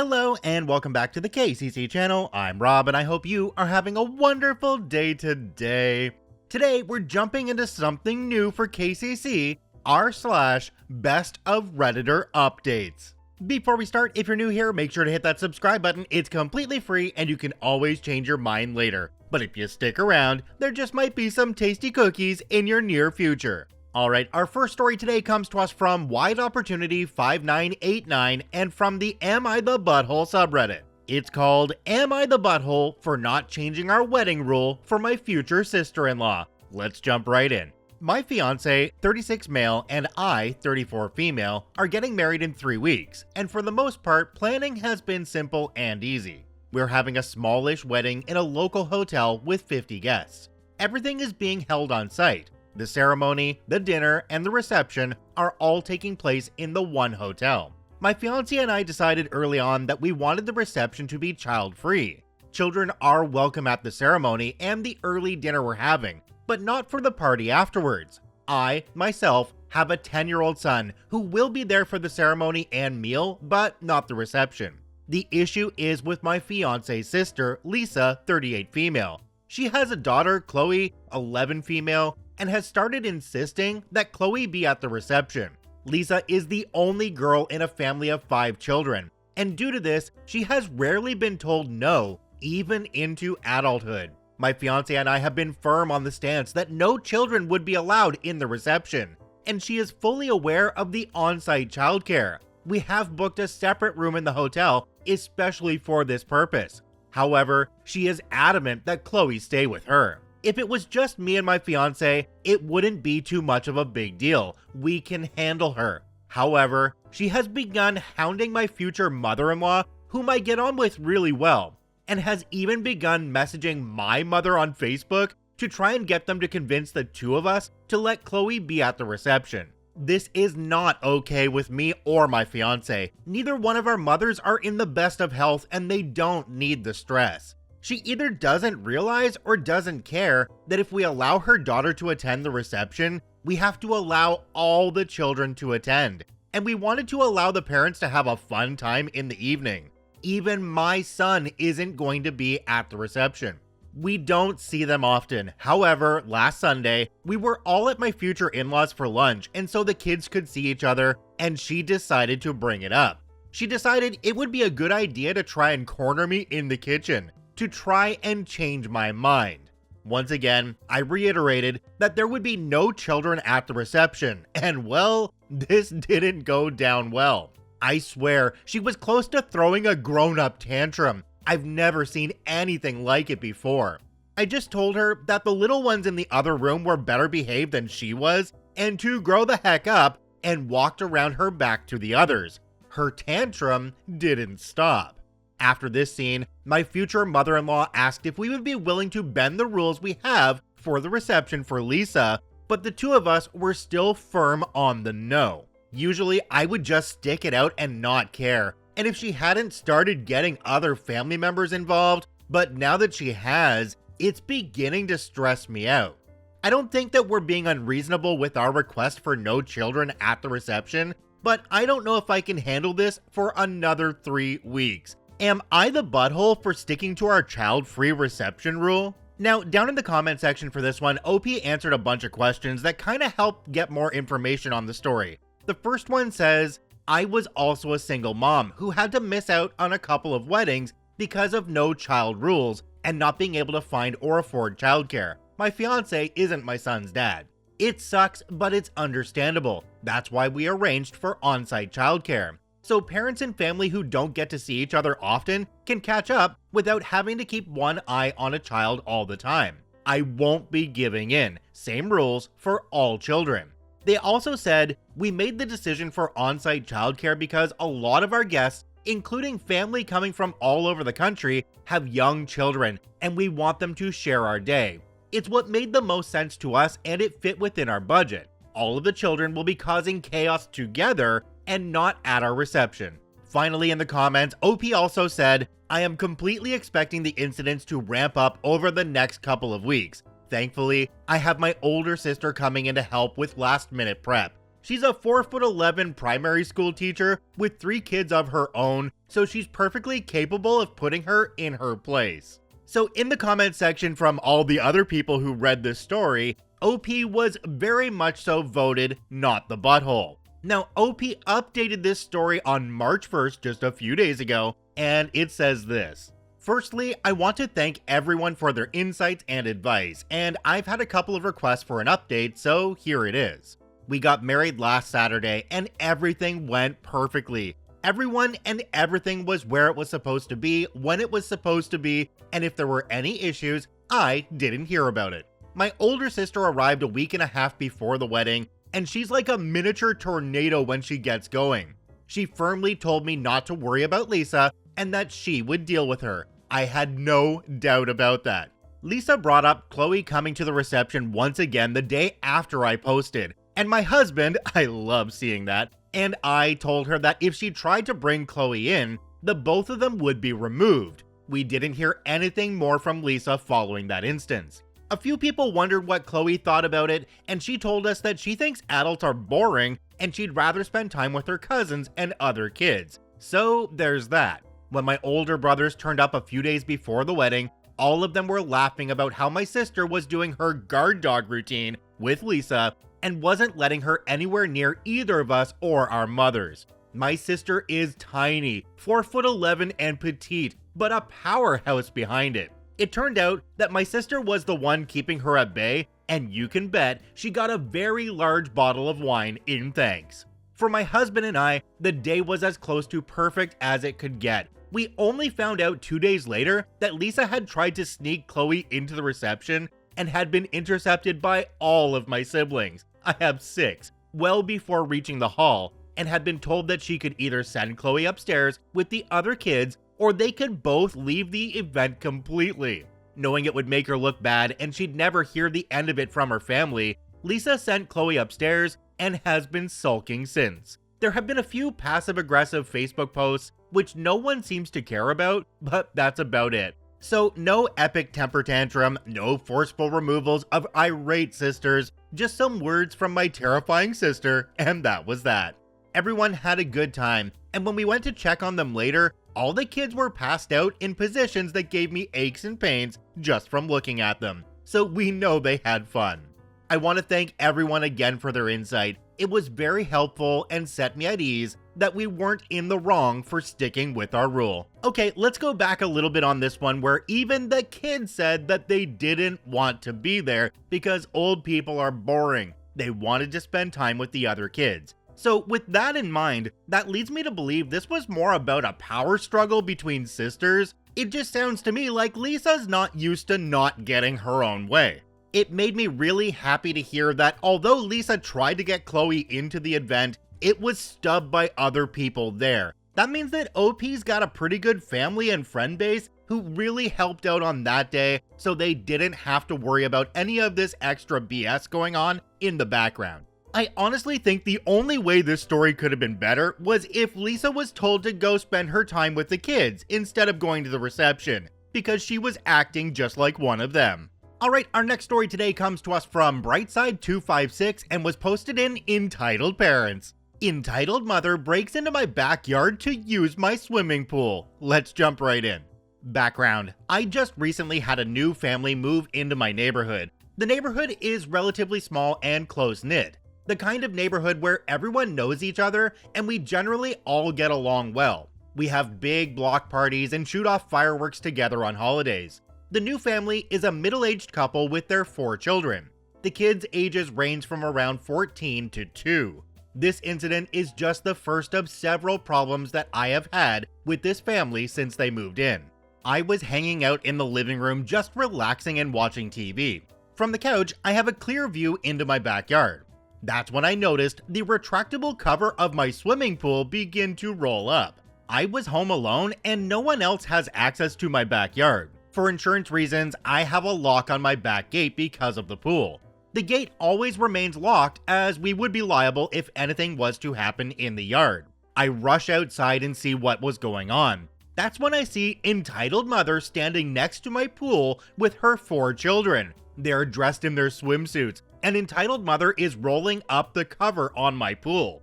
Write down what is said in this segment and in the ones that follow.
Hello and welcome back to the KCC channel. I'm Rob and I hope you are having a wonderful day today. Today we're jumping into something new for KCC, r/Best of Redditor updates. Before we start, if you're new here, make sure to hit that subscribe button. It's completely free and you can always change your mind later. But if you stick around, there just might be some tasty cookies in your near future. Alright, our first story today comes to us from Wide Opportunity 5989 and from the Am I the Butthole subreddit. It's called Am I the Butthole for Not Changing Our Wedding Rule for My Future Sister-in-Law? Let's jump right in. My fiance, 36 male, and I, 34 female, are getting married in 3 weeks, and for the most part, planning has been simple and easy. We're having a smallish wedding in a local hotel with 50 guests. Everything is being held on site. The ceremony, the dinner, and the reception are all taking place in the one hotel. My fiance and I decided early on that we wanted the reception to be child-free. Children are welcome at the ceremony and the early dinner we're having, but not for the party afterwards. I, myself, have a 10-year-old son who will be there for the ceremony and meal, but not the reception. The issue is with my fiance's sister, Lisa, 38 female. She has a daughter, Chloe, 11 female, and has started insisting that Chloe be at the reception. Lisa is the only girl in a family of 5 children, and due to this, she has rarely been told no, even into adulthood. My fiance and I have been firm on the stance that no children would be allowed in the reception, and she is fully aware of the on-site childcare. We have booked a separate room in the hotel, especially for this purpose. However, she is adamant that Chloe stay with her. If it was just me and my fiance, it wouldn't be too much of a big deal. We can handle her. However, she has begun hounding my future mother-in-law, whom I get on with really well, and has even begun messaging my mother on Facebook to try and get them to convince the two of us to let Chloe be at the reception. This is not okay with me or my fiance. Neither one of our mothers are in the best of health and they don't need the stress. She either doesn't realize or doesn't care that if we allow her daughter to attend the reception, we have to allow all the children to attend. And we wanted to allow the parents to have a fun time in the evening. Even my son isn't going to be at the reception. We don't see them often. However, last Sunday, we were all at my future in-laws for lunch, and so the kids could see each other, and she decided to bring it up. She decided it would be a good idea to try and corner me in the kitchen, to try and change my mind. Once again, I reiterated that there would be no children at the reception, and well, this didn't go down well. I swear, she was close to throwing a grown-up tantrum. I've never seen anything like it before. I just told her that the little ones in the other room were better behaved than she was, and to grow the heck up, and walked around her back to the others. Her tantrum didn't stop. After this scene, my future mother-in-law asked if we would be willing to bend the rules we have for the reception for Lisa, but the two of us were still firm on the no. Usually, I would just stick it out and not care, and if she hadn't started getting other family members involved, but now that she has, it's beginning to stress me out. I don't think that we're being unreasonable with our request for no children at the reception, but I don't know if I can handle this for another 3 weeks. Am I the butthole for sticking to our child-free reception rule? Now, down in the comment section for this one, OP answered a bunch of questions that kind of helped get more information on the story. The first one says, I was also a single mom who had to miss out on a couple of weddings because of no child rules and not being able to find or afford childcare. My fiance isn't my son's dad. It sucks, but it's understandable. That's why we arranged for on-site childcare. So parents and family who don't get to see each other often can catch up without having to keep one eye on a child all the time. I won't be giving in. Same rules for all children. They also said, we made the decision for on-site childcare because a lot of our guests, including family coming from all over the country, have young children and we want them to share our day. It's what made the most sense to us and it fit within our budget. All of the children will be causing chaos together and not at our reception. Finally, in the comments, OP also said, I am completely expecting the incidents to ramp up over the next couple of weeks. Thankfully, I have my older sister coming in to help with last-minute prep. She's a 4'11" primary school teacher with 3 kids of her own, so she's perfectly capable of putting her in her place. So in the comment section from all the other people who read this story, OP was very much so voted not the butthole. Now, OP updated this story on March 1st, just a few days ago, and it says this. Firstly, I want to thank everyone for their insights and advice, and I've had a couple of requests for an update, so here it is. We got married last Saturday, and everything went perfectly. Everyone and everything was where it was supposed to be, when it was supposed to be, and if there were any issues, I didn't hear about it. My older sister arrived a week and a half before the wedding, and she's like a miniature tornado when she gets going. She firmly told me not to worry about Lisa, and that she would deal with her. I had no doubt about that. Lisa brought up Chloe coming to the reception once again the day after I posted, and my husband, I love seeing that, and I told her that if she tried to bring Chloe in, the both of them would be removed. We didn't hear anything more from Lisa following that instance. A few people wondered what Chloe thought about it, and she told us that she thinks adults are boring and she'd rather spend time with her cousins and other kids. So there's that. When my older brothers turned up a few days before the wedding, all of them were laughing about how my sister was doing her guard dog routine with Lisa and wasn't letting her anywhere near either of us or our mothers. My sister is tiny, 4'11" and petite, but a powerhouse behind it. It turned out that my sister was the one keeping her at bay, and you can bet she got a very large bottle of wine in thanks. For my husband and I, the day was as close to perfect as it could get. We only found out 2 days later that Lisa had tried to sneak Chloe into the reception and had been intercepted by all of my siblings. I have 6, well before reaching the hall, and had been told that she could either send Chloe upstairs with the other kids or they could both leave the event completely. Knowing it would make her look bad and she'd never hear the end of it from her family, Lisa sent Chloe upstairs and has been sulking since. There have been a few passive-aggressive Facebook posts, which no one seems to care about, but that's about it. So no epic temper tantrum, no forceful removals of irate sisters, just some words from my terrifying sister, and that was that. Everyone had a good time, and when we went to check on them later, all the kids were passed out in positions that gave me aches and pains just from looking at them. So we know they had fun. I want to thank everyone again for their insight. It was very helpful and set me at ease that we weren't in the wrong for sticking with our rule. Okay, let's go back a little bit on this one where even the kids said that they didn't want to be there because old people are boring. They wanted to spend time with the other kids. So with that in mind, that leads me to believe this was more about a power struggle between sisters. It just sounds to me like Lisa's not used to not getting her own way. It made me really happy to hear that although Lisa tried to get Chloe into the event, it was stubbed by other people there. That means that OP's got a pretty good family and friend base who really helped out on that day, so they didn't have to worry about any of this extra BS going on in the background. I honestly think the only way this story could have been better was if Lisa was told to go spend her time with the kids instead of going to the reception, because she was acting just like one of them. Alright, our next story today comes to us from Brightside256 and was posted in Entitled Parents. Entitled Mother breaks into my backyard to use my swimming pool. Let's jump right in. Background: I just recently had a new family move into my neighborhood. The neighborhood is relatively small and close-knit. The kind of neighborhood where everyone knows each other and we generally all get along well. We have big block parties and shoot off fireworks together on holidays. The new family is a middle-aged couple with their 4 children. The kids' ages range from around 14 to 2. This incident is just the first of several problems that I have had with this family since they moved in. I was hanging out in the living room just relaxing and watching TV. From the couch, I have a clear view into my backyard. That's when I noticed the retractable cover of my swimming pool begin to roll up. I was home alone and no one else has access to my backyard. For insurance reasons, I have a lock on my back gate because of the pool. The gate always remains locked as we would be liable if anything was to happen in the yard. I rush outside and see what was going on. That's when I see Entitled Mother standing next to my pool with her 4 children. They're dressed in their swimsuits, and Entitled Mother is rolling up the cover on my pool.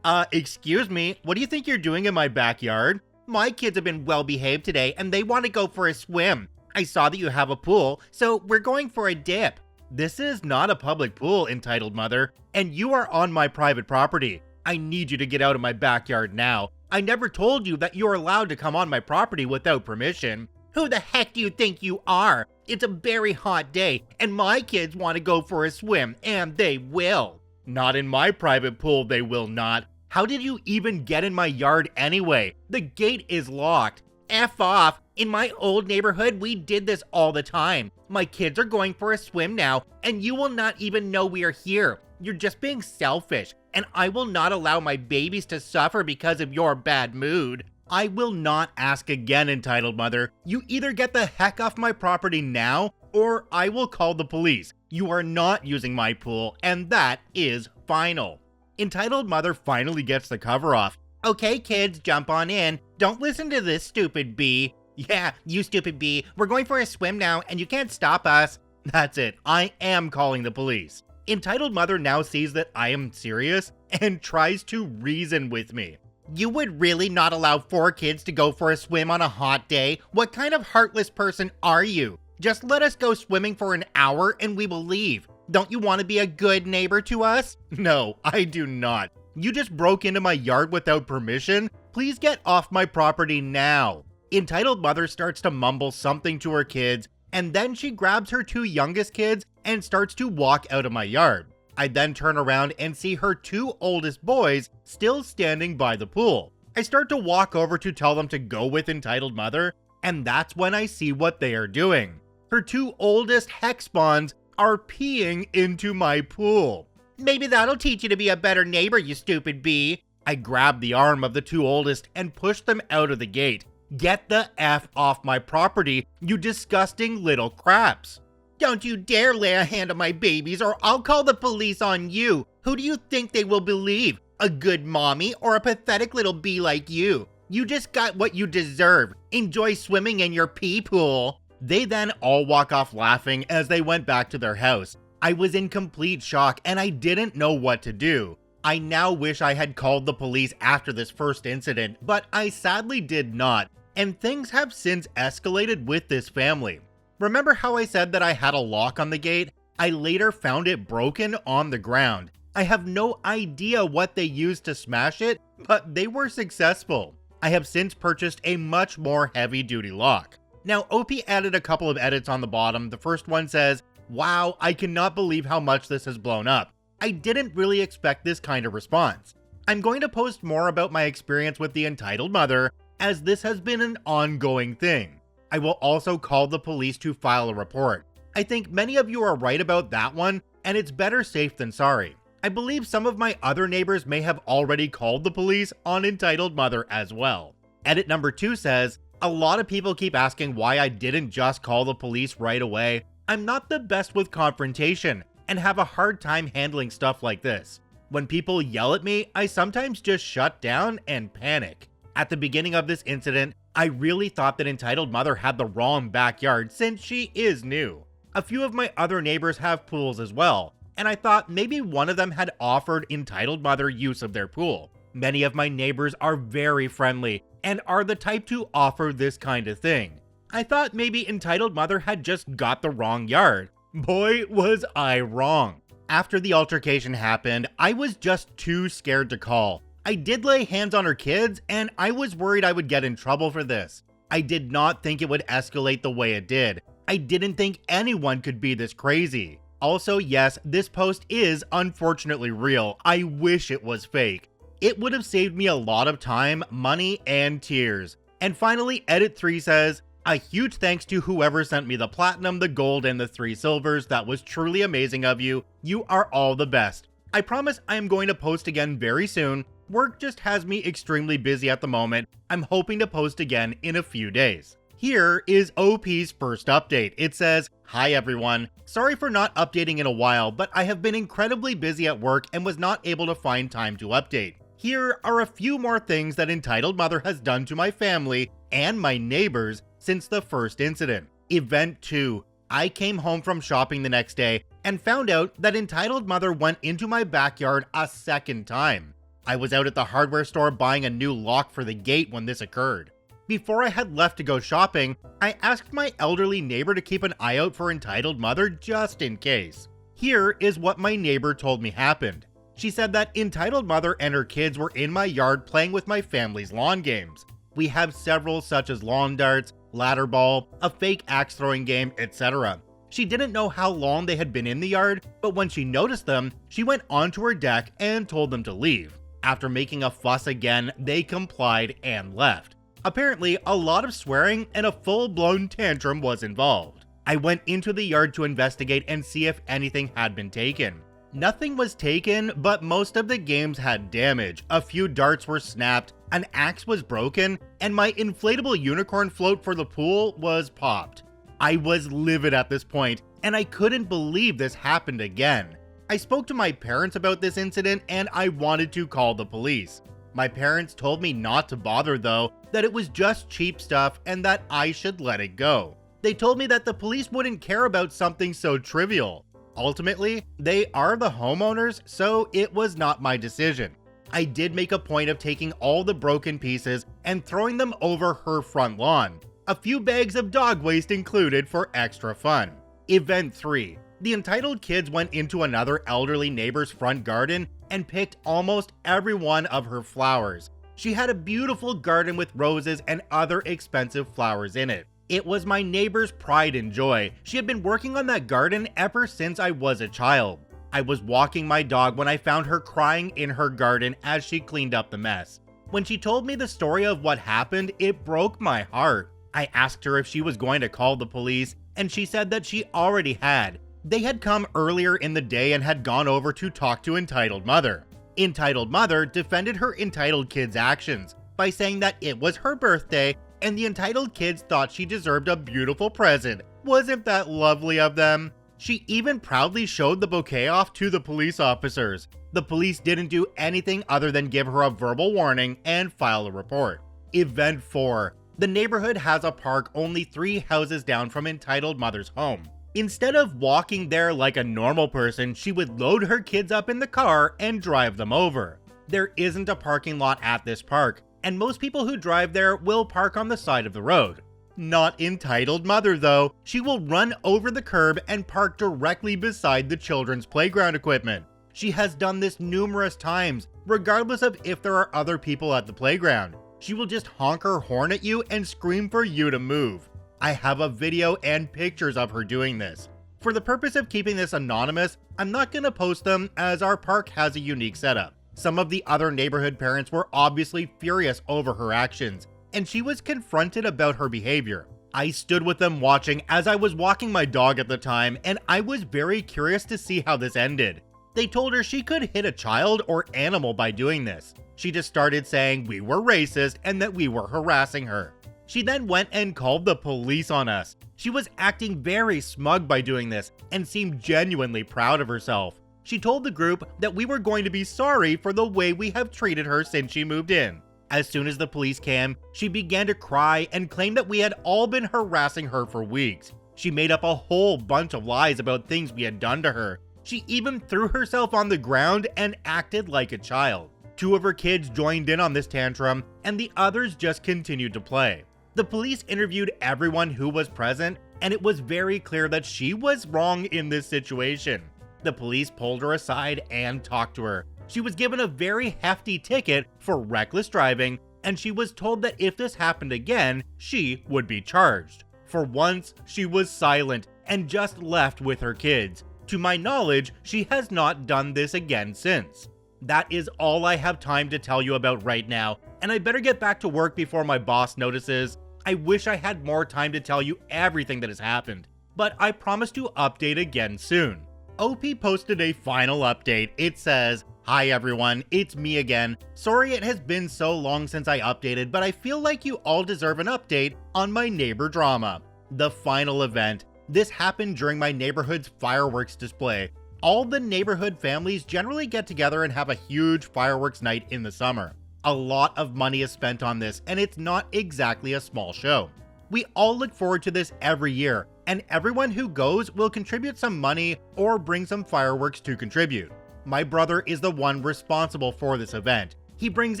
Excuse me, what do you think you're doing in my backyard? My kids have been well behaved today and they want to go for a swim. I saw that you have a pool, so we're going for a dip. This is not a public pool, entitled mother, and you are on my private property. I need you to get out of my backyard now. I never told you that you're allowed to come on my property without permission. Who the heck do you think you are? It's a very hot day, and my kids want to go for a swim, and they will. Not in my private pool, they will not. How did you even get in my yard anyway? The gate is locked. F off. In my old neighborhood, we did this all the time. My kids are going for a swim now, and you will not even know we are here. You're just being selfish, and I will not allow my babies to suffer because of your bad mood. I will not ask again, entitled mother. You either get the heck off my property now, or I will call the police. You are not using my pool, and that is final. Entitled mother finally gets the cover off. Okay, kids, jump on in. Don't listen to this stupid bee. Yeah, you stupid bee. We're going for a swim now, and you can't stop us. That's it. I am calling the police. Entitled mother now sees that I am serious and tries to reason with me. You would really not allow 4 kids to go for a swim on a hot day? What kind of heartless person are you? Just let us go swimming for an hour and we will leave. Don't you want to be a good neighbor to us? No, I do not. You just broke into my yard without permission? Please get off my property now. Entitled mother starts to mumble something to her kids, and then she grabs her 2 youngest kids and starts to walk out of my yard. I then turn around and see her 2 oldest boys still standing by the pool. I start to walk over to tell them to go with entitled mother, and that's when I see what they are doing. Her 2 oldest heck spawns are peeing into my pool. Maybe that'll teach you to be a better neighbor, you stupid bee. I grab the arm of the 2 oldest and push them out of the gate. Get the F off my property, you disgusting little craps. Don't you dare lay a hand on my babies or I'll call the police on you. Who do you think they will believe? A good mommy or a pathetic little bee like you? You just got what you deserve. Enjoy swimming in your pee pool. They then all walk off laughing as they went back to their house. I was in complete shock and I didn't know what to do. I now wish I had called the police after this first incident, but I sadly did not, and things have since escalated with this family. Remember how I said that I had a lock on the gate? I later found it broken on the ground. I have no idea what they used to smash it, but they were successful. I have since purchased a much more heavy-duty lock. Now, OP added a couple of edits on the bottom. The first one says, "Wow, I cannot believe how much this has blown up. I didn't really expect this kind of response." I'm going to post more about my experience with the entitled mother, as this has been an ongoing thing. I will also call the police to file a report. I think many of you are right about that one, and it's better safe than sorry. I believe some of my other neighbors may have already called the police on entitled mother as well. Edit number 2 says, "A lot of people keep asking why I didn't just call the police right away. I'm not the best with confrontation and have a hard time handling stuff like this. When people yell at me, I sometimes just shut down and panic. At the beginning of this incident, I really thought that entitled mother had the wrong backyard since she is new. A few of my other neighbors have pools as well, and I thought maybe one of them had offered entitled mother use of their pool. Many of my neighbors are very friendly and are the type to offer this kind of thing. I thought maybe entitled mother had just got the wrong yard. Boy, was I wrong. After the altercation happened, I was just too scared to call. I did lay hands on her kids, and I was worried I would get in trouble for this. I did not think it would escalate the way it did. I didn't think anyone could be this crazy. Also, yes, this post is unfortunately real. I wish it was fake. It would have saved me a lot of time, money, and tears." And finally, edit 3 says, "A huge thanks to whoever sent me the platinum, the gold, and the 3 silvers. That was truly amazing of you. You are all the best. I promise I am going to post again very soon. Work just has me extremely busy at the moment. I'm hoping to post again in a few days." Here is OP's first update. It says, "Hi everyone. Sorry for not updating in a while, but I have been incredibly busy at work and was not able to find time to update. Here are a few more things that entitled mother has done to my family and my neighbors since the first incident. Event 2. I came home from shopping the next day and found out that entitled mother went into my backyard a second time. I was out at the hardware store buying a new lock for the gate when this occurred. Before I had left to go shopping, I asked my elderly neighbor to keep an eye out for Entitled Mother just in case. Here is what my neighbor told me happened. She said that Entitled Mother and her kids were in my yard playing with my family's lawn games. We have several such as lawn darts, ladder ball, a fake axe throwing game, etc. She didn't know how long they had been in the yard, but when she noticed them, she went onto her deck and told them to leave. After making a fuss again, they complied and left. Apparently, a lot of swearing and a full-blown tantrum was involved. I went into the yard to investigate and see if anything had been taken. Nothing was taken, but most of the games had damage. A few darts were snapped, an axe was broken, and my inflatable unicorn float for the pool was popped. I was livid at this point, and I couldn't believe this happened again. I spoke to my parents about this incident and I wanted to call the police. My parents told me not to bother though, that it was just cheap stuff and that I should let it go. They told me that the police wouldn't care about something so trivial. Ultimately, they are the homeowners, so it was not my decision. I did make a point of taking all the broken pieces and throwing them over her front lawn. A few bags of dog waste included for extra fun. Event 3. The entitled kids went into another elderly neighbor's front garden and picked almost every one of her flowers. She had a beautiful garden with roses and other expensive flowers in it. It was my neighbor's pride and joy. She had been working on that garden ever since I was a child. I was walking my dog when I found her crying in her garden as she cleaned up the mess. When she told me the story of what happened, it broke my heart. I asked her if she was going to call the police, and she said that she already had. They had come earlier in the day and had gone over to talk to Entitled Mother. Entitled Mother defended her entitled kids' actions by saying that it was her birthday and the entitled kids thought she deserved a beautiful present. Wasn't that lovely of them? She even proudly showed the bouquet off to the police officers. The police didn't do anything other than give her a verbal warning and file a report. Event 4. The neighborhood has a park only 3 houses down from Entitled Mother's home. Instead of walking there like a normal person, she would load her kids up in the car and drive them over. There isn't a parking lot at this park, and most people who drive there will park on the side of the road. Not Entitled Mother though. She will run over the curb and park directly beside the children's playground equipment. She has done this numerous times, regardless of if there are other people at the playground. She will just honk her horn at you and scream for you to move. I have a video and pictures of her doing this. For the purpose of keeping this anonymous, I'm not going to post them as our park has a unique setup. Some of the other neighborhood parents were obviously furious over her actions, and she was confronted about her behavior. I stood with them watching as I was walking my dog at the time, and I was very curious to see how this ended. They told her she could hit a child or animal by doing this. She just started saying we were racist and that we were harassing her. She then went and called the police on us. She was acting very smug by doing this and seemed genuinely proud of herself. She told the group that we were going to be sorry for the way we have treated her since she moved in. As soon as the police came, she began to cry and claimed that we had all been harassing her for weeks. She made up a whole bunch of lies about things we had done to her. She even threw herself on the ground and acted like a child. 2 of her kids joined in on this tantrum, and the others just continued to play. The police interviewed everyone who was present, and it was very clear that she was wrong in this situation. The police pulled her aside and talked to her. She was given a very hefty ticket for reckless driving, and she was told that if this happened again, she would be charged. For once, she was silent and just left with her kids. To my knowledge, she has not done this again since. That is all I have time to tell you about right now, and I better get back to work before my boss notices. I wish I had more time to tell you everything that has happened, but I promise to update again soon. OP posted a final update. It says, "Hi everyone, it's me again. Sorry it has been so long since I updated, but I feel like you all deserve an update on my neighbor drama. The final event. This happened during my neighborhood's fireworks display. All the neighborhood families generally get together and have a huge fireworks night in the summer. A lot of money is spent on this, and it's not exactly a small show. We all look forward to this every year, and everyone who goes will contribute some money or bring some fireworks to contribute. My brother is the one responsible for this event. He brings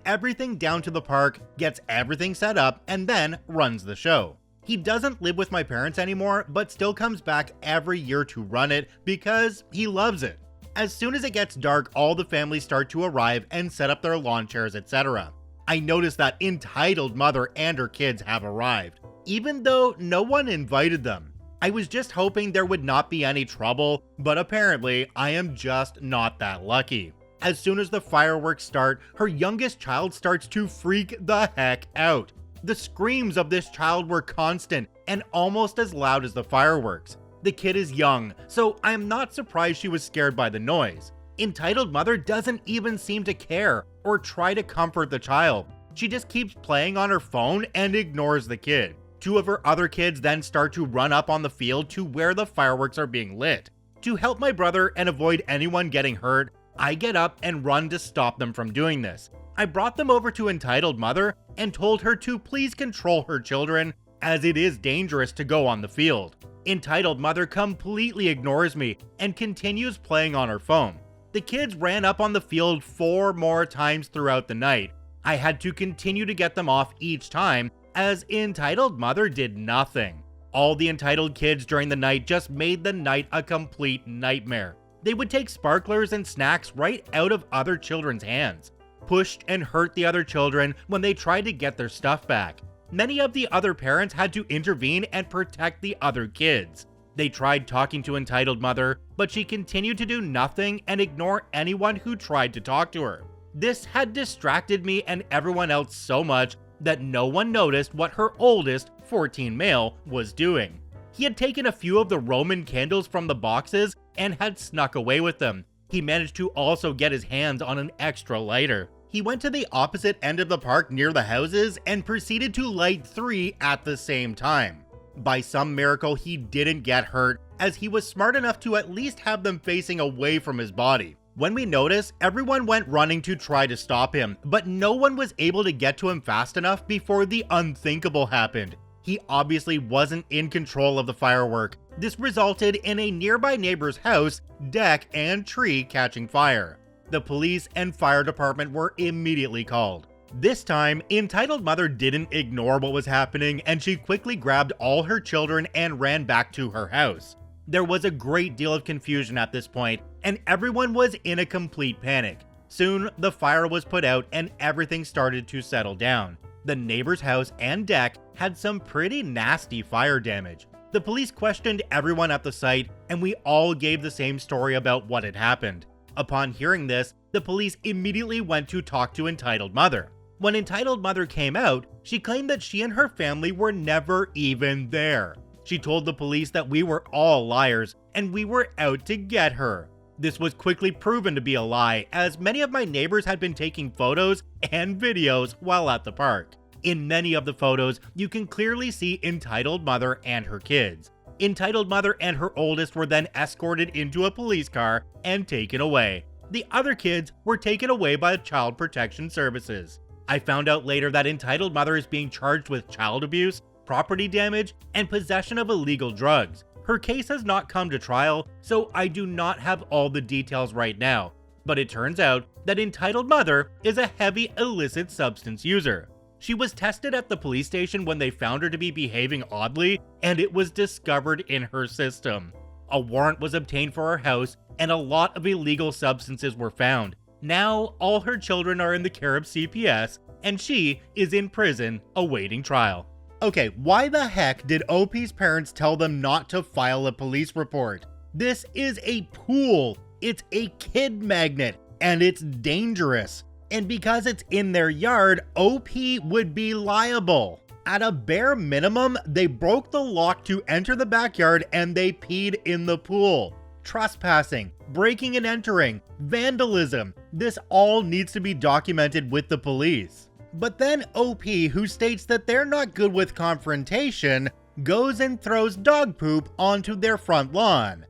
everything down to the park, gets everything set up, and then runs the show. He doesn't live with my parents anymore, but still comes back every year to run it because he loves it. As soon as it gets dark, all the families start to arrive and set up their lawn chairs, etc. I notice that entitled mother and her kids have arrived, even though no one invited them. I was just hoping there would not be any trouble, but apparently I am just not that lucky. As soon as the fireworks start, her youngest child starts to freak the heck out. The screams of this child were constant and almost as loud as the fireworks. The kid is young, so I am not surprised she was scared by the noise. Entitled mother doesn't even seem to care or try to comfort the child. She just keeps playing on her phone and ignores the kid. Two of her other kids then start to run up on the field to where the fireworks are being lit. To help my brother and avoid anyone getting hurt, I get up and run to stop them from doing this. I brought them over to entitled mother and told her to please control her children, as it is dangerous to go on the field. Entitled mother completely ignores me and continues playing on her phone. The kids ran up on the field 4 more times throughout the night. I had to continue to get them off each time, as entitled mother did nothing. All the entitled kids during the night just made the night a complete nightmare. They would take sparklers and snacks right out of other children's hands, pushed and hurt the other children when they tried to get their stuff back. Many of the other parents had to intervene and protect the other kids. They tried talking to entitled mother, but she continued to do nothing and ignore anyone who tried to talk to her. This had distracted me and everyone else so much that no one noticed what her oldest, 14 male, was doing. He had taken a few of the Roman candles from the boxes and had snuck away with them. He managed to also get his hands on an extra lighter. He went to the opposite end of the park near the houses and proceeded to light 3 at the same time. By some miracle, he didn't get hurt, as he was smart enough to at least have them facing away from his body. When we noticed, everyone went running to try to stop him, but no one was able to get to him fast enough before the unthinkable happened. He obviously wasn't in control of the firework. This resulted in a nearby neighbor's house, deck, and tree catching fire. The police and fire department were immediately called. This time, entitled mother didn't ignore what was happening, and she quickly grabbed all her children and ran back to her house. There was a great deal of confusion at this point, and everyone was in a complete panic. Soon, the fire was put out and everything started to settle down. The neighbor's house and deck had some pretty nasty fire damage. The police questioned everyone at the site, and we all gave the same story about what had happened. Upon hearing this, the police immediately went to talk to entitled mother. When entitled mother came out, she claimed that she and her family were never even there. She told the police that we were all liars and we were out to get her. This was quickly proven to be a lie, as many of my neighbors had been taking photos and videos while at the park. In many of the photos, you can clearly see entitled mother and her kids. Entitled mother and her oldest were then escorted into a police car and taken away. The other kids were taken away by Child Protection Services. I found out later that entitled mother is being charged with child abuse, property damage, and possession of illegal drugs. Her case has not come to trial, so I do not have all the details right now, but it turns out that entitled mother is a heavy illicit substance user. She was tested at the police station when they found her to be behaving oddly, and it was discovered in her system. A warrant was obtained for her house, and a lot of illegal substances were found. Now, all her children are in the care of CPS, and she is in prison awaiting trial. Okay, why the heck did OP's parents tell them not to file a police report? This is a pool. It's a kid magnet, and it's dangerous. And because it's in their yard, OP would be liable. At a bare minimum, they broke the lock to enter the backyard and they peed in the pool. Trespassing, breaking and entering, vandalism. This all needs to be documented with the police. But then OP, who states that they're not good with confrontation, goes and throws dog poop onto their front lawn.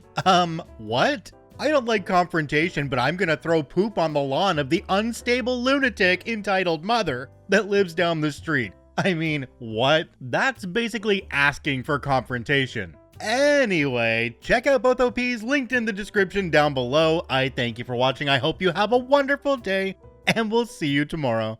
What? I don't like confrontation, but I'm gonna throw poop on the lawn of the unstable lunatic entitled mother that lives down the street. I mean, what? That's basically asking for confrontation. Anyway, check out both OPs linked in the description down below. I thank you for watching. I hope you have a wonderful day, and we'll see you tomorrow.